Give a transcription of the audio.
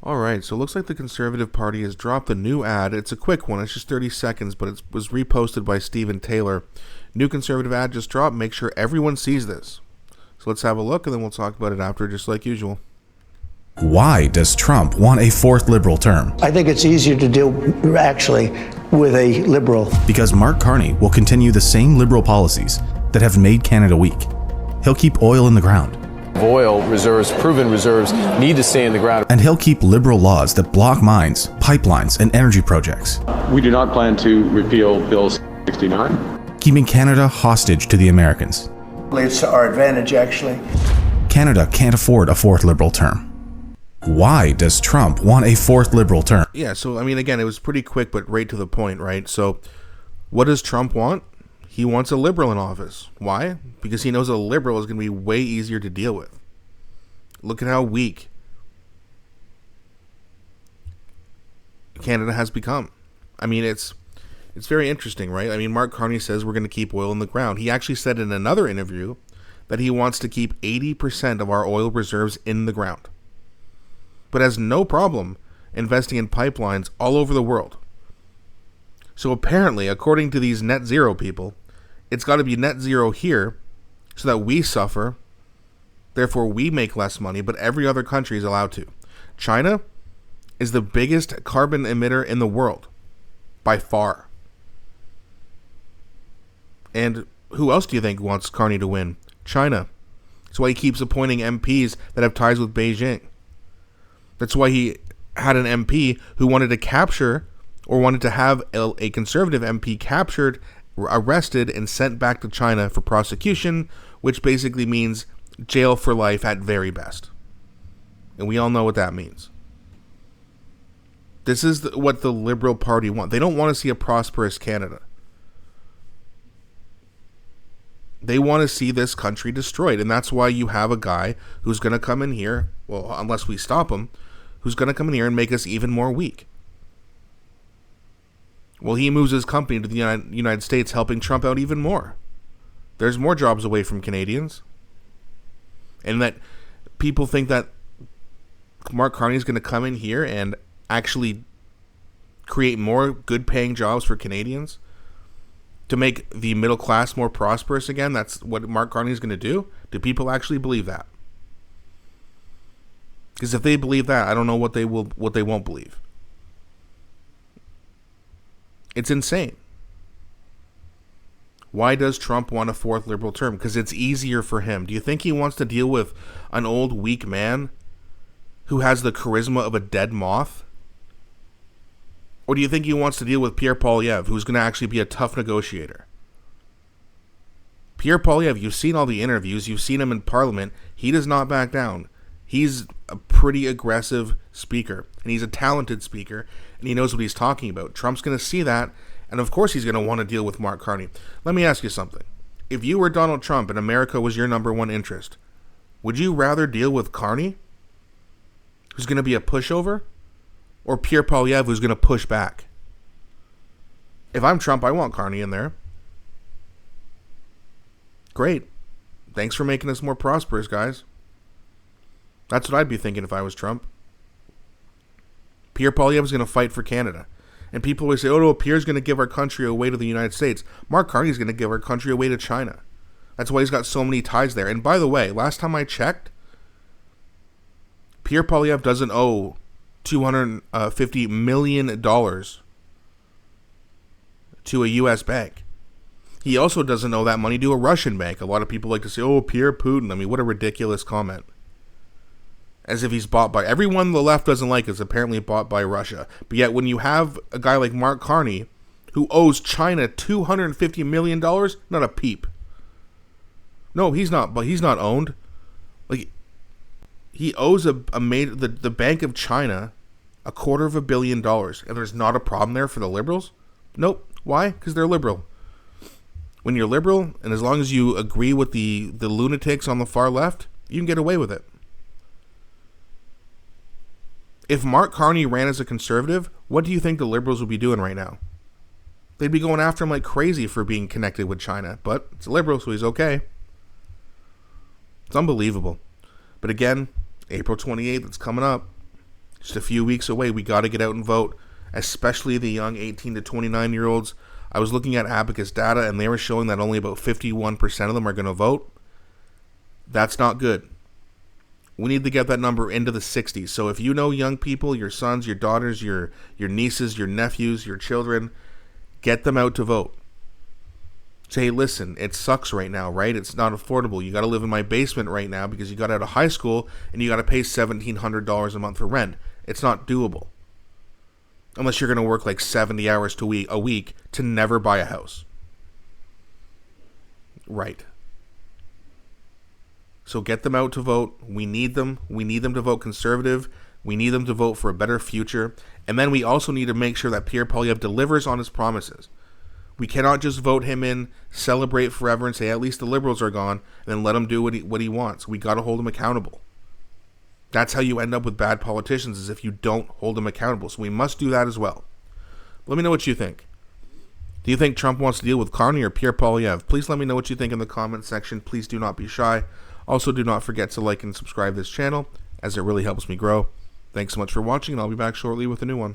Alright, so it looks like the Conservative Party has dropped a new ad. It's a quick one, it's just 30 seconds, but it was reposted by Stephen Taylor. New Conservative ad just dropped. Make sure everyone sees this. So let's have a look and then we'll talk about it after, just like usual. Why does Trump want a fourth liberal term? I think it's easier to deal, actually, with a liberal. Because Mark Carney will continue the same liberal policies that have made Canada weak. He'll keep oil in the ground. Oil reserves, proven reserves, need to stay in the ground. And he'll keep liberal laws that block mines, pipelines, and energy projects. We do not plan to repeal Bill 69. Keeping Canada hostage to the Americans. It's to our advantage, actually. Canada can't afford a fourth liberal term. Why does Trump want a fourth liberal term? Yeah, so I mean, again, it was pretty quick, but right to the point, right? So what does Trump want? He wants a liberal in office. Why? Because he knows a liberal is going to be way easier to deal with. Look at how weak Canada has become. I mean, it's very interesting, right? I mean, Mark Carney says we're going to keep oil in the ground. He actually said in another interview that he wants to keep 80% of our oil reserves in the ground, but has no problem investing in pipelines all over the world. So apparently, according to these net zero people, it's got to be net zero here so that we suffer, therefore we make less money, but every other country is allowed to. China is the biggest carbon emitter in the world, by far. And who else do you think wants Carney to win? China. That's why he keeps appointing MPs that have ties with Beijing. That's why he had an MP who wanted to capture, or wanted to have a conservative MP captured, arrested, and sent back to China for prosecution, which basically means jail for life at very best. And we all know what that means. This is what the Liberal Party want. They don't want to see a prosperous Canada. They want to see this country destroyed. And that's why you have a guy who's going to come in here, well, unless we stop him, who's going to come in here and make us even more weak. Well, he moves his company to the United States, helping Trump out even more. There's more jobs away from Canadians. And that people think that Mark Carney is going to come in here and actually create more good-paying jobs for Canadians to make the middle class more prosperous again. That's what Mark Carney is going to do. Do people actually believe that? Because if they believe that, I don't know what they won't believe. It's insane. Why does Trump want a fourth liberal term? Because it's easier for him. Do you think he wants to deal with an old, weak man who has the charisma of a dead moth? Or do you think he wants to deal with Pierre Poilievre, who's going to actually be a tough negotiator? Pierre Poilievre, you've seen all the interviews, you've seen him in Parliament. He does not back down. He's a pretty aggressive speaker, and he's a talented speaker, and he knows what he's talking about. Trump's going to see that, and of course he's going to want to deal with Mark Carney. Let me ask you something. If you were Donald Trump and America was your number one interest, would you rather deal with Carney, who's going to be a pushover, or Pierre Poilievre, who's going to push back? If I'm Trump, I want Carney in there. Great. Thanks for making us more prosperous, guys. That's what I'd be thinking if I was Trump. Pierre Poilievre is going to fight for Canada. And people always say, oh no, Pierre's going to give our country away to the United States. Mark Carney's going to give our country away to China. That's why he's got so many ties there. And by the way, last time I checked, Pierre Poilievre doesn't owe $250 million to a U.S. bank. He also doesn't owe that money to a Russian bank. A lot of people like to say, oh, Pierre Putin. I mean, what a ridiculous comment. As if he's bought by... Everyone the left doesn't like is apparently bought by Russia. But yet when you have a guy like Mark Carney who owes China $250 million, not a peep. No, he's not. But he's not owned. Like, he owes the Bank of China $250 million, and there's not a problem there for the liberals? Nope. Why? Because they're liberal. When you're liberal, and as long as you agree with the lunatics on the far left, you can get away with it. If Mark Carney ran as a conservative, what do you think the liberals would be doing right now? They'd be going after him like crazy for being connected with China, but it's a liberal, so he's okay. It's unbelievable. But again, April 28th, it's coming up. Just a few weeks away. We got to get out and vote, especially the young 18 to 29-year-olds. I was looking at Abacus data, and they were showing that only about 51% of them are going to vote. That's not good. We need to get that number into the 60s. So if you know young people, your sons, your daughters, your nieces, your nephews, your children, get them out to vote. Say, hey, listen, it sucks right now, right? It's not affordable. You got to live in my basement right now because you got out of high school and you got to pay $1,700 a month for rent. It's not doable. Unless you're going to work like 70 hours a week to never buy a house. Right. So get them out to vote. We need them. We need them to vote conservative. We need them to vote for a better future. And then we also need to make sure that Pierre Poilievre delivers on his promises. We cannot just vote him in, celebrate forever, and say at least the Liberals are gone, and then let him do what he wants. We got to hold him accountable. That's how you end up with bad politicians, is if you don't hold them accountable. So we must do that as well. Let me know what you think. Do you think Trump wants to deal with Carney or Pierre Poilievre? Please let me know what you think in the comments section. Please do not be shy. Also, do not forget to like and subscribe this channel, as it really helps me grow. Thanks so much for watching, and I'll be back shortly with a new one.